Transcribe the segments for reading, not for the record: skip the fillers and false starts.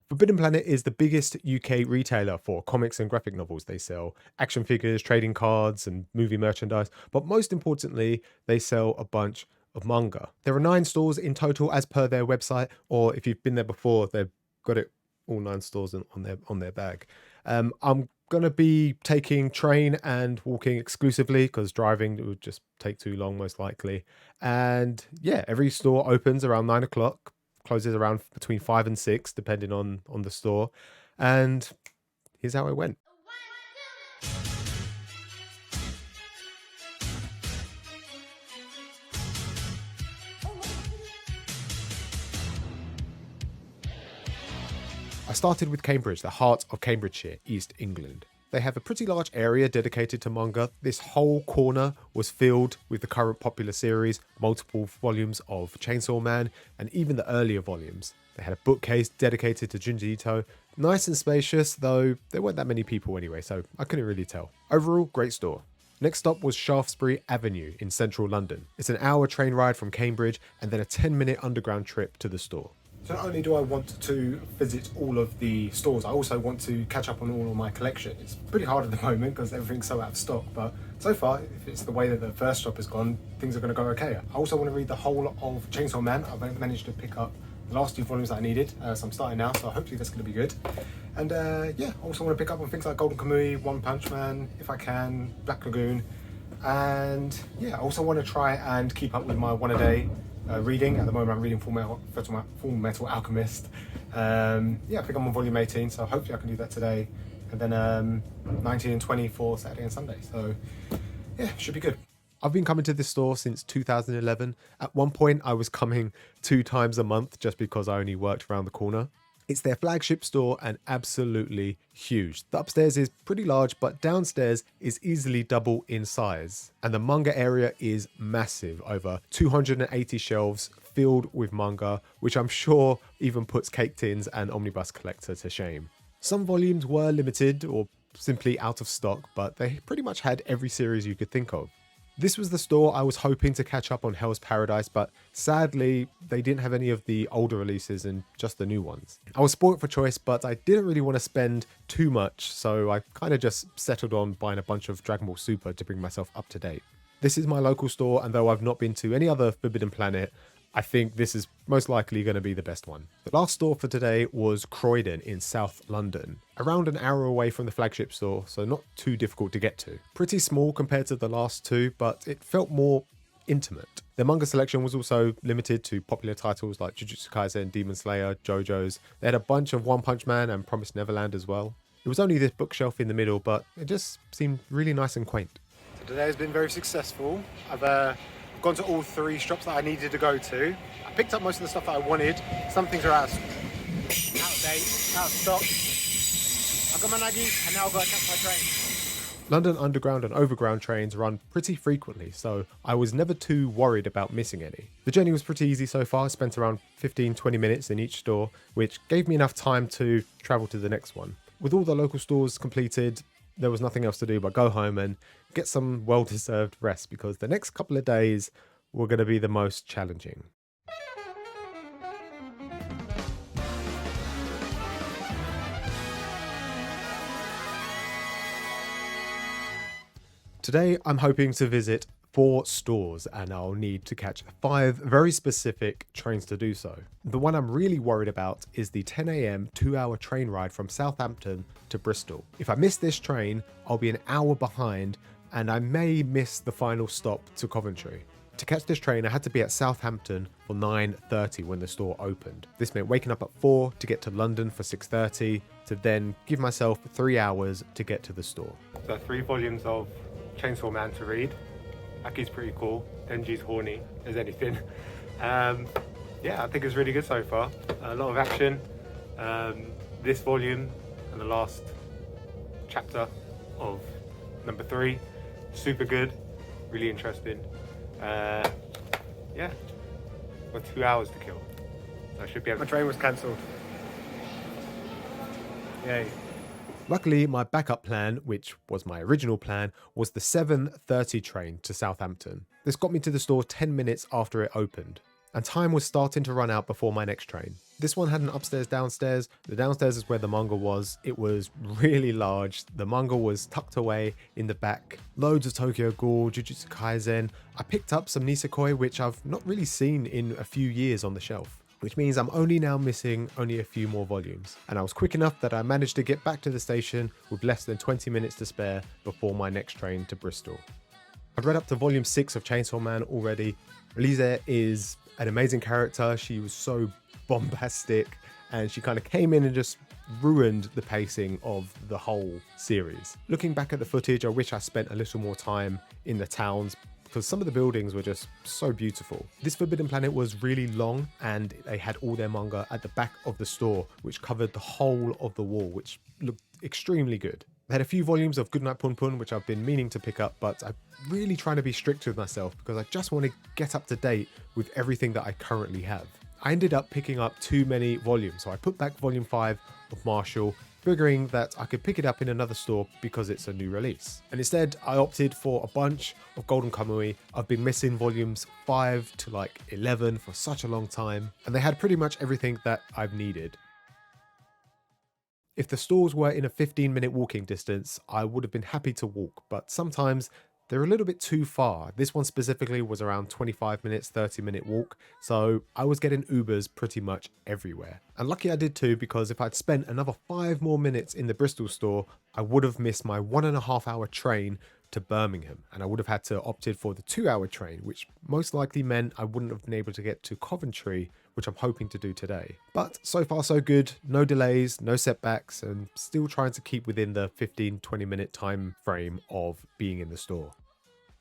Forbidden Planet is the biggest UK retailer for comics and graphic novels. They sell action figures, trading cards, and movie merchandise. But most importantly, they sell a bunch of manga. There are 9 stores in total as per their website, or if you've been there before, they've got it all 9 stores on their bag. I'm gonna be taking train and walking exclusively because driving would just take too long, most likely. And yeah, every store opens around 9 o'clock, closes around between 5 and 6, depending on the store. And here's how it went. I started with Cambridge, the heart of Cambridgeshire, East England. They have a pretty large area dedicated to manga. This whole corner was filled with the current popular series, multiple volumes of Chainsaw Man, and even the earlier volumes. They had a bookcase dedicated to Junji Ito. Nice and spacious, though there weren't that many people anyway, so I couldn't really tell. Overall, great store. Next stop was Shaftesbury Avenue in central London. It's an hour train ride from Cambridge and then a 10-minute underground trip to the store. So not only do I want to visit all of the stores, I also want to catch up on all of my collection. It's pretty hard at the moment because everything's so out of stock, but so far, if it's the way that the first shop has gone, things are going to go okay. I also want to read the whole of Chainsaw Man. I've managed to pick up the last 2 volumes that I needed, so I'm starting now, so hopefully that's going to be good. And yeah, I also want to pick up on things like Golden Kamuy, One Punch Man, if I can, Black Lagoon, and yeah, I also want to try and keep up with my one-a-day reading. At the moment I'm reading Full Metal Alchemist. Yeah, I think I'm on volume 18, so hopefully I can do that today. And then 19 and 20 for Saturday and Sunday. So yeah, should be good. I've been coming to this store since 2011. At one point I was coming 2 times a month just because I only worked around the corner. It's their flagship store and absolutely huge. The upstairs is pretty large, but downstairs is easily double in size. And the manga area is massive, over 280 shelves filled with manga, which I'm sure even puts Cake Tins and Omnibus Collector to shame. Some volumes were limited or simply out of stock, but they pretty much had every series you could think of. This was the store I was hoping to catch up on Hell's Paradise, but sadly, they didn't have any of the older releases and just the new ones. I was spoilt for choice, but I didn't really want to spend too much, so I kind of just settled on buying a bunch of Dragon Ball Super to bring myself up to date. This is my local store, and though I've not been to any other Forbidden Planet, I think this is most likely going to be the best one. The last store for today was Croydon in South London, around an hour away from the flagship store, so not too difficult to get to. Pretty small compared to the last 2, but it felt more intimate. The manga selection was also limited to popular titles like Jujutsu Kaisen, Demon Slayer, JoJo's. They had a bunch of One Punch Man and Promised Neverland as well. It was only this bookshelf in the middle, but it just seemed really nice and quaint. So today has been very successful. I've gone to all 3 shops that I needed to go to. I picked up most of the stuff that I wanted. Some things are out of date, out of stock. I got my nuggies and now I've got to catch my train. London Underground and Overground trains run pretty frequently, so I was never too worried about missing any. The journey was pretty easy so far. I spent around 15-20 minutes in each store, which gave me enough time to travel to the next one. With all the local stores completed, there was nothing else to do but go home and get some well-deserved rest because the next couple of days were going to be the most challenging. Today I'm hoping to visit 4 stores and I'll need to catch 5 very specific trains to do so. The one I'm really worried about is the 10 a.m. 2-hour train ride from Southampton to Bristol. If I miss this train, I'll be an hour behind and I may miss the final stop to Coventry. To catch this train, I had to be at Southampton for 9:30 when the store opened. This meant waking up at 4 to get to London for 6:30 to then give myself 3 hours to get to the store. So 3 volumes of Chainsaw Man to read. Aki's pretty cool. Denji's horny as anything. Yeah, I think it's really good so far. A lot of action. This volume and the last chapter of number 3, super good, really interesting. Yeah, got 2 hours to kill. So I should be able. My train was cancelled. Yay. Luckily, my backup plan, which was my original plan, was the 7:30 train to Southampton. This got me to the store 10 minutes after it opened. and time was starting to run out before my next train. This one had an upstairs downstairs. The downstairs is where the manga was. It was really large. The manga was tucked away in the back. Loads of Tokyo Ghoul, Jujutsu Kaisen. I picked up some Nisekoi, which I've not really seen in a few years on the shelf, which means I'm only now missing only a few more volumes. And I was quick enough that I managed to get back to the station with less than 20 minutes to spare before my next train to Bristol. I'd read up to volume 6 of Chainsaw Man already. Lise is an amazing character. She was so bombastic, and she kind of came in and just ruined the pacing of the whole series. Looking back at the footage, I wish I spent a little more time in the towns because some of the buildings were just so beautiful. This Forbidden Planet was really long, and they had all their manga at the back of the store, which covered the whole of the wall, which looked extremely good. They had a few volumes of Goodnight Pun Pun, which I've been meaning to pick up, but I'm really trying to be strict with myself because I just want to get up to date with everything that I currently have. I ended up picking up too many volumes, so I put back volume 5 of Marshall, figuring that I could pick it up in another store because it's a new release. And instead, I opted for a bunch of Golden Kamui. I've been missing volumes 5 to like 11 for such a long time, and they had pretty much everything that I've needed. If the stores were in a 15-minute walking distance, I would have been happy to walk, but sometimes they're a little bit too far. This one specifically was around 25 minutes, 30-minute walk, so I was getting Ubers pretty much everywhere. And lucky I did too, because if I'd spent another 5 more minutes in the Bristol store, I would have missed my 1.5-hour train to Birmingham, and I would have had to opted for the 2-hour train, which most likely meant I wouldn't have been able to get to Coventry, which I'm hoping to do today. But so far so good, no delays, no setbacks, and still trying to keep within the 15-20 minute time frame of being in the store.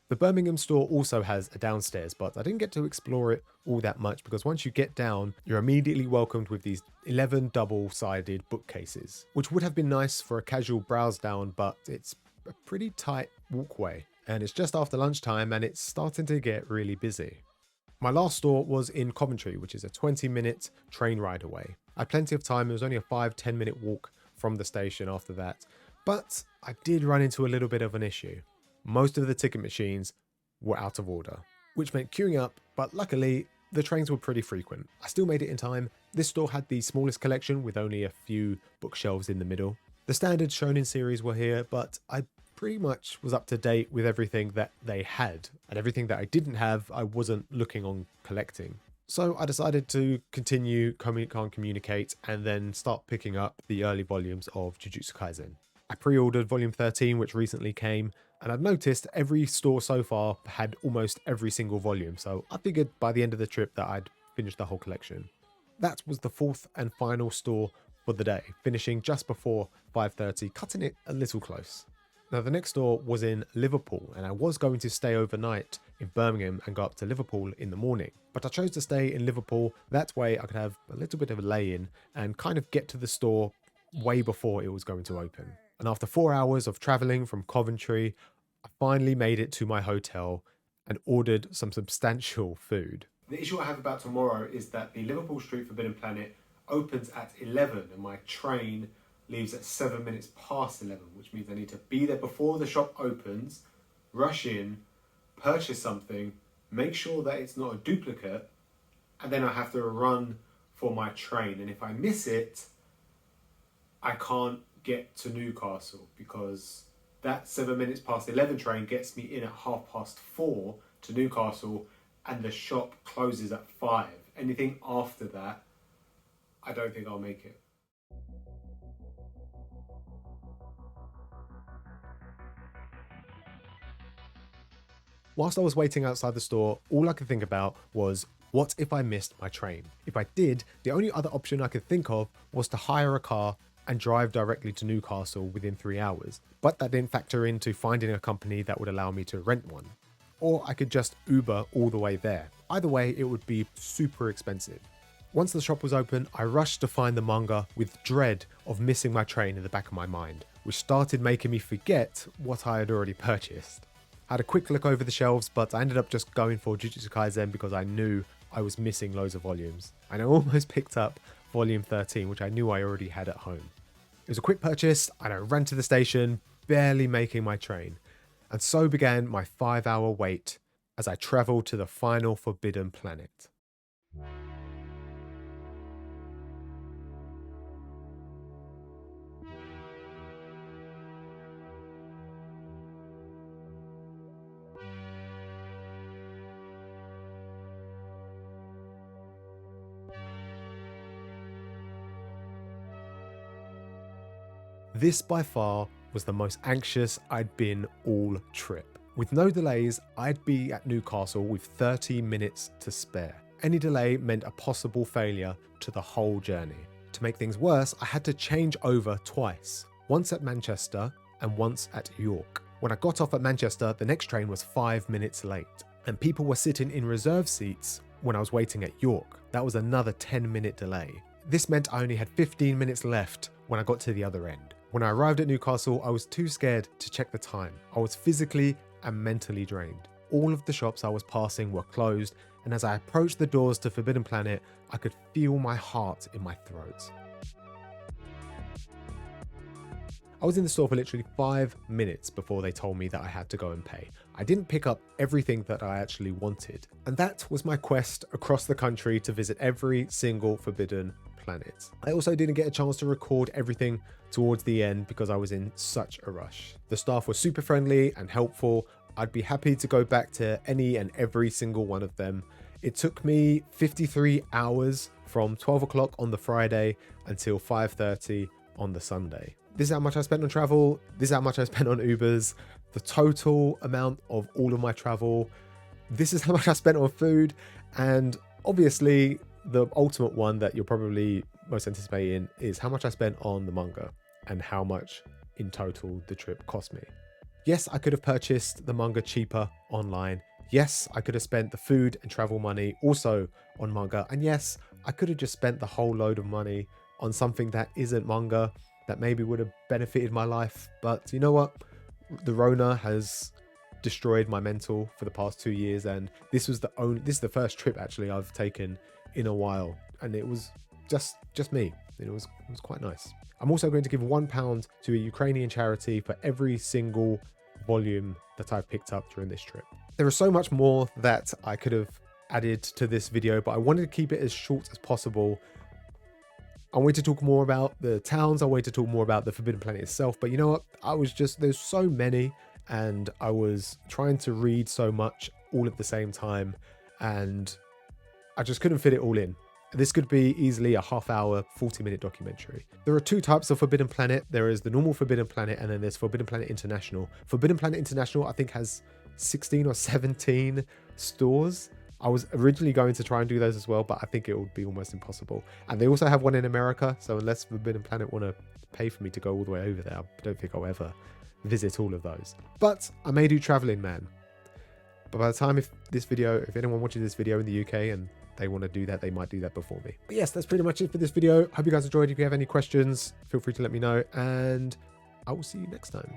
The Birmingham store also has a downstairs, but I didn't get to explore it all that much because once you get down, you're immediately welcomed with these 11 double-sided bookcases, which would have been nice for a casual browse down, but it's a pretty tight walkway, and it's just after lunchtime and it's starting to get really busy. My last store was in Coventry, which is a 20-minute train ride away. I had plenty of time. It was only a 5-10 minute walk from the station after that, but I did run into a little bit of an issue. Most of the ticket machines were out of order, which meant queuing up, but luckily the trains were pretty frequent. I still made it in time. This store had the smallest collection with only a few bookshelves in the middle. The standard shonen series were here, but I pretty much was up to date with everything that they had, and everything that I didn't have, I wasn't looking on collecting. So I decided to continue Can't Communicate and then start picking up the early volumes of Jujutsu Kaisen. I pre-ordered volume 13, which recently came, and I've noticed every store so far had almost every single volume, so I figured by the end of the trip that I'd finish the whole collection. That was the fourth and final store for the day, finishing just before 5:30, cutting it a little close. Now the next store was in Liverpool, and I was going to stay overnight in Birmingham and go up to Liverpool in the morning, but I chose to stay in Liverpool. That way I could have a little bit of a lay-in and kind of get to the store way before it was going to open. And after 4 hours of traveling from Coventry, I finally made it to my hotel and ordered some substantial food. The issue I have about tomorrow is that the Liverpool Street Forbidden Planet opens at 11 and my train leaves at 7 minutes past 11, which means I need to be there before the shop opens, rush in, purchase something, make sure that it's not a duplicate, and then I have to run for my train. And if I miss it, I can't get to Newcastle because that 7 minutes past 11 train gets me in at 4:30 to Newcastle, and the shop closes at 5. Anything after that, I don't think I'll make it. Whilst I was waiting outside the store, all I could think about was, what if I missed my train? If I did, the only other option I could think of was to hire a car and drive directly to Newcastle within 3 hours. But that didn't factor into finding a company that would allow me to rent one. Or I could just Uber all the way there. Either way, it would be super expensive. Once the shop was open, I rushed to find the manga with dread of missing my train in the back of my mind, which started making me forget what I had already purchased. I had a quick look over the shelves, but I ended up just going for Jujutsu Kaisen because I knew I was missing loads of volumes. And I almost picked up volume 13, which I knew I already had at home. It was a quick purchase, and I ran to the station, barely making my train. And so began my 5-hour wait as I travelled to the final Forbidden Planet. This by far was the most anxious I'd been all trip. With no delays, I'd be at Newcastle with 30 minutes to spare. Any delay meant a possible failure to the whole journey. To make things worse, I had to change over twice, once at Manchester and once at York. When I got off at Manchester, the next train was 5 minutes late, and people were sitting in reserve seats when I was waiting at York. That was another 10-minute delay. This meant I only had 15 minutes left when I got to the other end. When I arrived at Newcastle, I was too scared to check the time. I was physically and mentally drained. All of the shops I was passing were closed, and as I approached the doors to Forbidden Planet, I could feel my heart in my throat. I was in the store for literally 5 minutes before they told me that I had to go and pay. I didn't pick up everything that I actually wanted, and that was my quest across the country to visit every single Forbidden Planet. I also didn't get a chance to record everything towards the end because I was in such a rush. The staff were super friendly and helpful. I'd be happy to go back to any and every single one of them. It took me 53 hours from 12 o'clock on the Friday until 5:30 on the Sunday. This is how much I spent on travel. This is how much I spent on Ubers. The total amount of all of my travel. This is how much I spent on food. And obviously, the ultimate one that you're probably most anticipating is how much I spent on the manga and how much in total the trip cost me. Yes, I could have purchased the manga cheaper online. Yes, I could have spent the food and travel money also on manga. And yes, I could have just spent the whole load of money on something that isn't manga that maybe would have benefited my life. But you know what? The Rona has destroyed my mental for the past 2 years, and this is the first trip actually I've taken in a while, and it was just me. It was quite nice. I'm also going to give £1 to a Ukrainian charity for every single volume that I've picked up during this trip. There is so much more that I could have added to this video, but I wanted to keep it as short as possible. I wanted to talk more about the towns. I wanted to talk more about the Forbidden Planet itself. But you know what? There's so many, and I was trying to read so much all at the same time, and I just couldn't fit it all in. This could be easily a half-hour, 40-minute documentary. There are two types of Forbidden Planet. There is the normal Forbidden Planet, and then there's Forbidden Planet International. Forbidden Planet International, I think, has 16 or 17 stores. I was originally going to try and do those as well, but I think it would be almost impossible. And they also have one in America, so unless Forbidden Planet want to pay for me to go all the way over there, I don't think I'll ever visit all of those. But I may do Traveling Man. But by the time if anyone watches this video in the UK and they want to do that, they might do that before me. But yes, that's pretty much it for this video. Hope you guys enjoyed. If you have any questions, feel free to let me know, and I will see you next time.